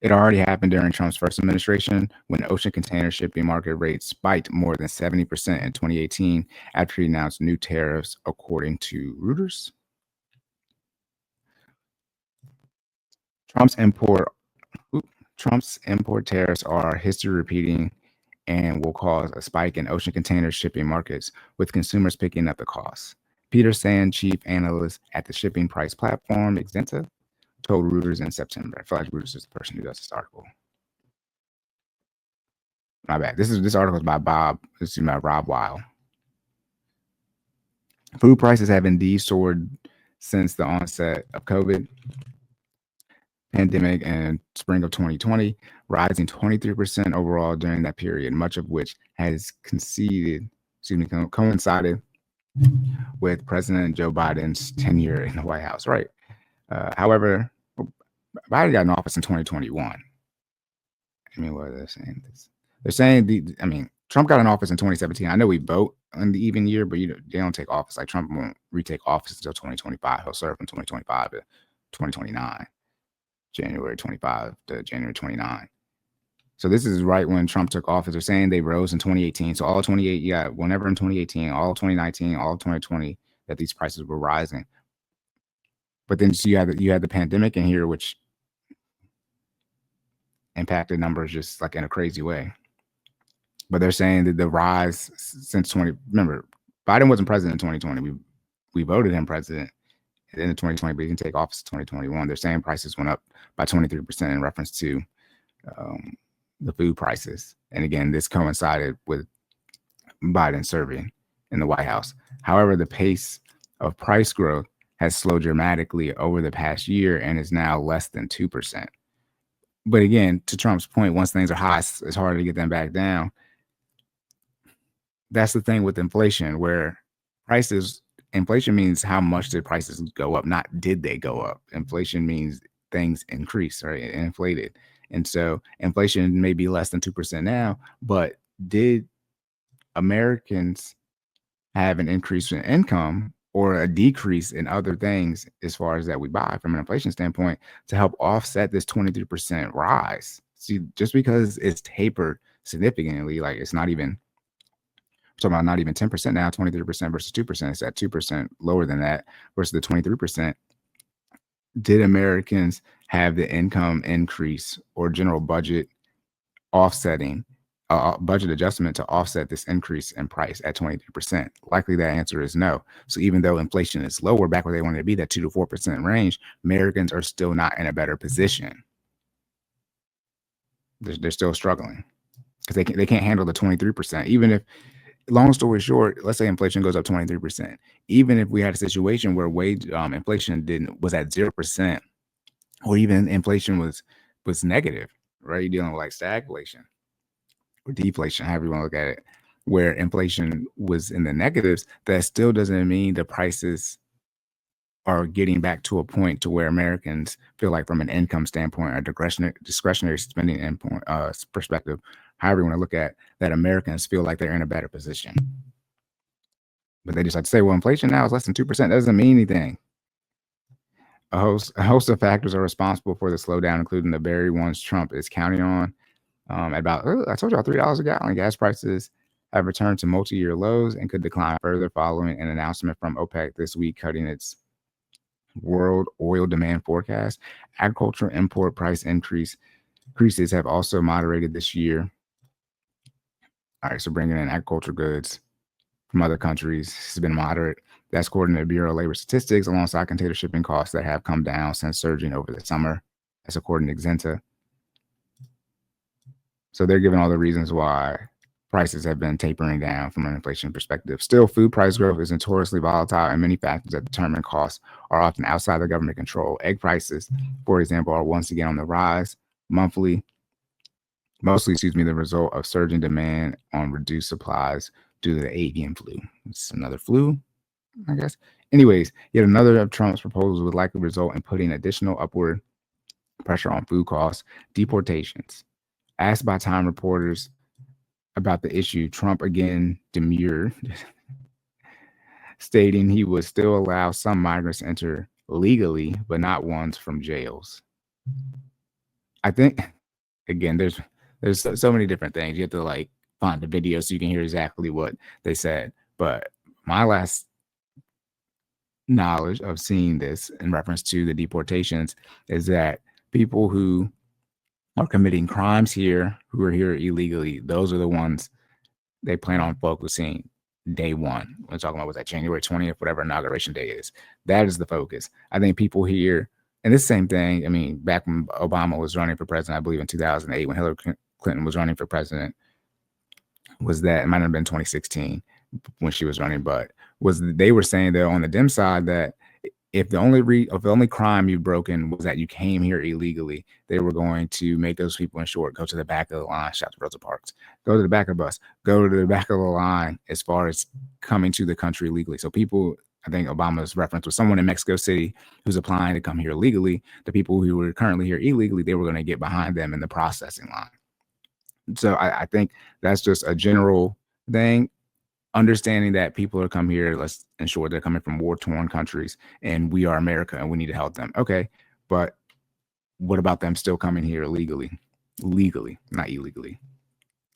It already happened during Trump's first administration when ocean container shipping market rates spiked more than 70% in 2018 after he announced new tariffs, according to Reuters. Trump's import Trump's import tariffs are history repeating and will cause a spike in ocean container shipping markets, with consumers picking up the costs. Peter Sand, chief analyst at the shipping price platform Exenta, told Reuters in September. I feel like Reuters is the person who does this article. My bad. This article is by Rob Weil. Food prices have indeed soared since the onset of COVID pandemic in spring of 2020, rising 23% overall during that period, much of which has coincided with President Joe Biden's tenure in the White House. Right. However, Biden got in office in 2021. I mean, what are they saying? They're saying Trump got in office in 2017. I know we vote on the even year, but they don't take office. Like Trump won't retake office until 2025. He'll serve from 2025 to 2029, January 25 to January 29. So this is right when Trump took office. They're saying they rose in 2018. So all 28, whenever in 2018, all 2019, all 2020, that these prices were rising. But then so you had the pandemic in here, which impacted numbers just like in a crazy way. But they're saying that the rise since remember, Biden wasn't president in 2020. We voted him president at the end of 2020, but he didn't take office in 2021. They're saying prices went up by 23% in reference to the food prices. And again, this coincided with Biden serving in the White House. However, the pace of price growth has slowed dramatically over the past year and is now less than 2%. But again, to Trump's point, once things are high, it's harder to get them back down. That's the thing with inflation, where inflation means how much did prices go up, not did they go up. Inflation means things increase, right? Inflated. And so inflation may be less than 2% now, but did Americans have an increase in income or a decrease in other things as far as that we buy from an inflation standpoint to help offset this 23% rise? See, just because it's tapered significantly, like it's not even, talking about not even 10% now, 23% versus 2%. It's at 2% lower than that versus the 23%. Did Americans have the income increase or general budget offsetting, budget adjustment to offset this increase in price at 23%? Likely that answer is no. So even though inflation is lower, back where they wanted to be, that 2 to 4% range, Americans are still not in a better position. They're still struggling because they can't handle the 23%. Even if, long story short, let's say inflation goes up 23%. Even if we had a situation where wage inflation was at 0%, or even inflation was negative, right? You're dealing with like stagflation or deflation, however you want to look at it, where inflation was in the negatives, that still doesn't mean the prices are getting back to a point to where Americans feel like, from an income standpoint or discretionary spending perspective, however you want to look at that, Americans feel like they're in a better position. But they just like to say, well, inflation now is less than 2%. That doesn't mean anything. A host of factors are responsible for the slowdown, including the very ones Trump is counting on. About, I told y'all, $3 a gallon. Gas prices have returned to multi-year lows and could decline further following an announcement from OPEC this week cutting its world oil demand forecast. Agricultural import price increases have also moderated this year. All right, so bringing in agricultural goods from other countries has been moderate. That's according to the Bureau of Labor Statistics, alongside container shipping costs that have come down since surging over the summer. That's according to Exenta. So they're giving all the reasons why prices have been tapering down from an inflation perspective. Still, food price growth is notoriously volatile, and many factors that determine costs are often outside of government control. Egg prices, for example, are once again on the rise. Mostly, the result of surging demand on reduced supplies due to the avian flu. It's another flu, I guess. Anyways, yet another of Trump's proposals would likely result in putting additional upward pressure on food costs. Deportations. Asked by Time reporters about the issue, Trump again demurred, stating he would still allow some migrants to enter legally, but not ones from jails. I think again, there's so many different things. You have to like find the video so you can hear exactly what they said. But my last knowledge of seeing this in reference to the deportations is that people who are committing crimes here, who are here illegally, those are the ones they plan on focusing day one. We're talking about was that January 20th, whatever inauguration day is. That is the focus. I think people here, and this same thing, I mean, back when Obama was running for president, I believe in 2008, when Hillary Clinton was running for president, was that it might have been 2016 when she was running, but was they were saying that on the Dem side that if the only crime you've broken was that you came here illegally, they were going to make those people in short go to the back of the line, shout to Rosa Parks, go to the back of the bus, go to the back of the line as far as coming to the country legally. So people, I think Obama's reference was someone in Mexico City who's applying to come here legally. The people who were currently here illegally, they were going to get behind them in the processing line. So I think that's just a general thing. Understanding that people are come here, let's ensure they're coming from war-torn countries, and we are America, and we need to help them. Okay, but what about them still coming here legally, not illegally?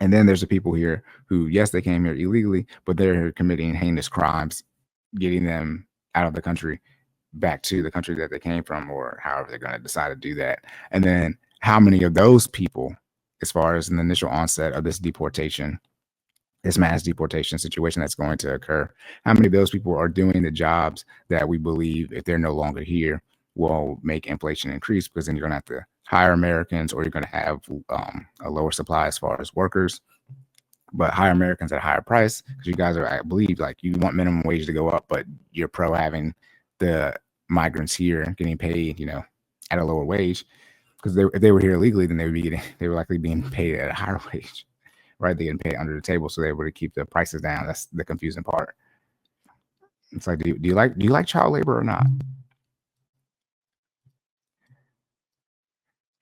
And then there's the people here who, yes, they came here illegally, but they're committing heinous crimes, getting them out of the country, back to the country that they came from, or however they're going to decide to do that. And then how many of those people, as far as in the initial onset of this deportation, this mass deportation situation that's going to occur, how many of those people are doing the jobs that we believe, if they're no longer here, will make inflation increase? Because then you're going to have to hire Americans, or you're going to have a lower supply as far as workers, but hire Americans at a higher price, because you guys are, I believe, like, you want minimum wage to go up, but you're pro having the migrants here getting paid, at a lower wage, because if they were here illegally, then they were likely being paid at a higher wage. Right, they getting paid under the table, so they were to keep the prices down. That's the confusing part. It's like, do you like child labor or not?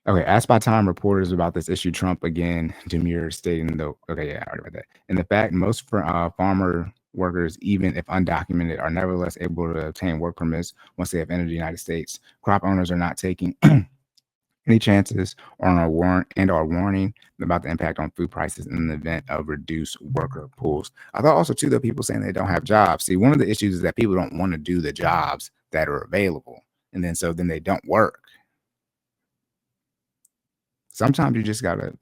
Okay, asked by Time reporters about this issue, Trump again demurred, stating though. Okay, yeah, I already read that. In the fact, most farmer workers, even if undocumented, are nevertheless able to obtain work permits once they have entered the United States. Crop owners are not taking any chances on a warrant and are warning about the impact on food prices in the event of reduced worker pools. I thought also too that people saying they don't have jobs. See, one of the issues is that people don't want to do the jobs that are available, and then they don't work. Sometimes you just gotta,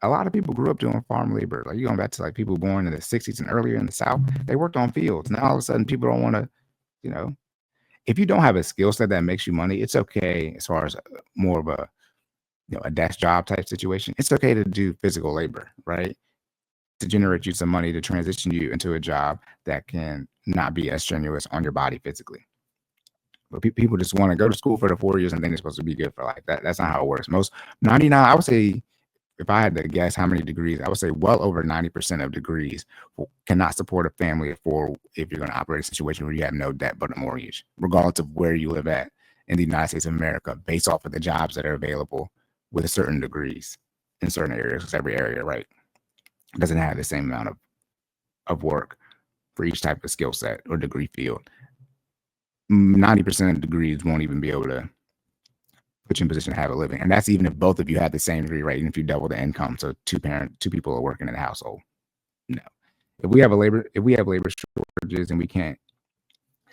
a lot of people grew up doing farm labor. Like, you going back to like people born in the 60s and earlier in the South, they worked on fields. Now all of a sudden people don't want to, you know, if you don't have a skill set that makes you money, it's okay as far as more of a a desk job type situation. It's okay to do physical labor, right? To generate you some money to transition you into a job that can not be as strenuous on your body physically. But people just want to go to school for the 4 years and think it's supposed to be good for life. That's not how it works. Most 99, I would say, if I had to guess how many degrees, I would say well over 90% of degrees cannot support a family of four if you're going to operate a situation where you have no debt but a mortgage, regardless of where you live at in the United States of America, based off of the jobs that are available with certain degrees in certain areas, because every area, right, doesn't have the same amount of work for each type of skill set or degree field. 90% of degrees won't even be able to put you in position to have a living. And that's even if both of you have the same degree, right? And if you double the income, so two people are working in the household. No. If we have labor shortages and we can't,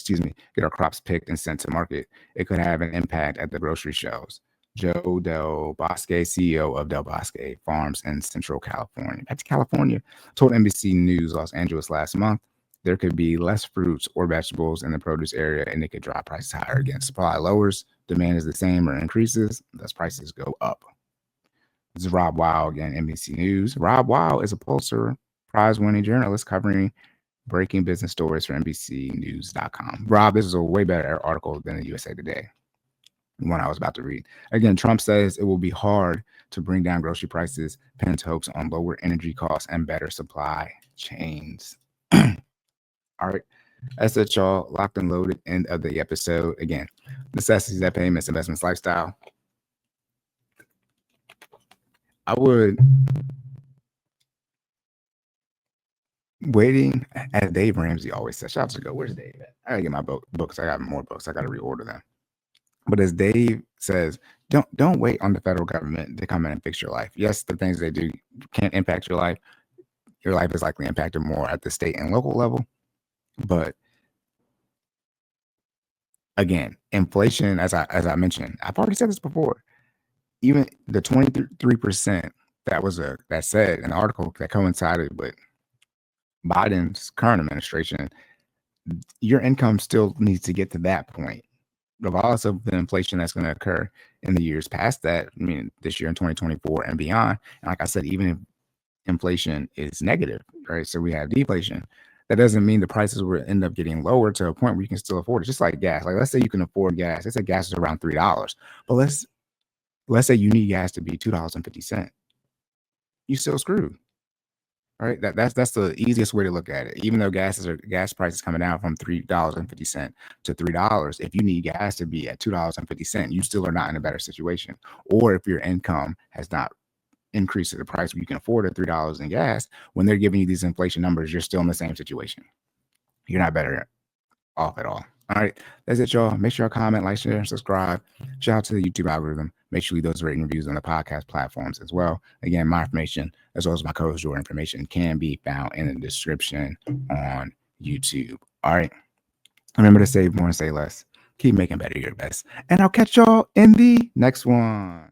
get our crops picked and sent to market, it could have an impact at the grocery shelves. Joe Del Bosque, CEO of Del Bosque Farms in Central California. That's California. Told NBC News Los Angeles last month there could be less fruits or vegetables in the produce area, and it could drive prices higher again. Supply lowers, demand is the same or increases, thus prices go up. This is Rob Wow again, NBC News. Rob Wow is a Pulitzer Prize-winning journalist covering breaking business stories for NBCNews.com. Rob, this is a way better article than the USA Today, the one I was about to read. Again, Trump says it will be hard to bring down grocery prices, pins hopes on lower energy costs and better supply chains. All right. That's it, y'all. Locked and loaded. End of the episode. Again, necessities that payments, investments, lifestyle. I would waiting, as Dave Ramsey always says. Shout out to go. Where's Dave at? I gotta get my books. I got more books. I gotta reorder them. But as Dave says, Don't wait on the federal government to come in and fix your life. Yes, the things they do can't impact your life. Your life is likely impacted more at the state and local level. But again, inflation, as I mentioned, I've already said this before. Even the 23% that said an article that coincided with Biden's current administration, your income still needs to get to that point. Regardless of the inflation that's going to occur in the years past that, I mean, this year in 2024 and beyond. And like I said, even if inflation is negative, right? So we have deflation. That doesn't mean the prices will end up getting lower to a point where you can still afford it. Just like gas. Like let's say you can afford gas. Let's say gas is around $3. But let's say you need gas to be $2.50. You still screwed. Right. That's the easiest way to look at it. Even though gas prices coming down from $3.50 to $3, if you need gas to be at $2.50, you still are not in a better situation. Or if your income has not increased to the price where you can afford $3 in gas, when they're giving you these inflation numbers, you're still in the same situation. You're not better off at all. All right. That's it, y'all. Make sure y'all comment, like, share, and subscribe. Shout out to the YouTube algorithm. Make sure you leave those rating reviews on the podcast platforms as well. Again, my information, as well as my co-host, your information, can be found in the description on YouTube. All right. Remember to save more and say less. Keep making better your best. And I'll catch y'all in the next one.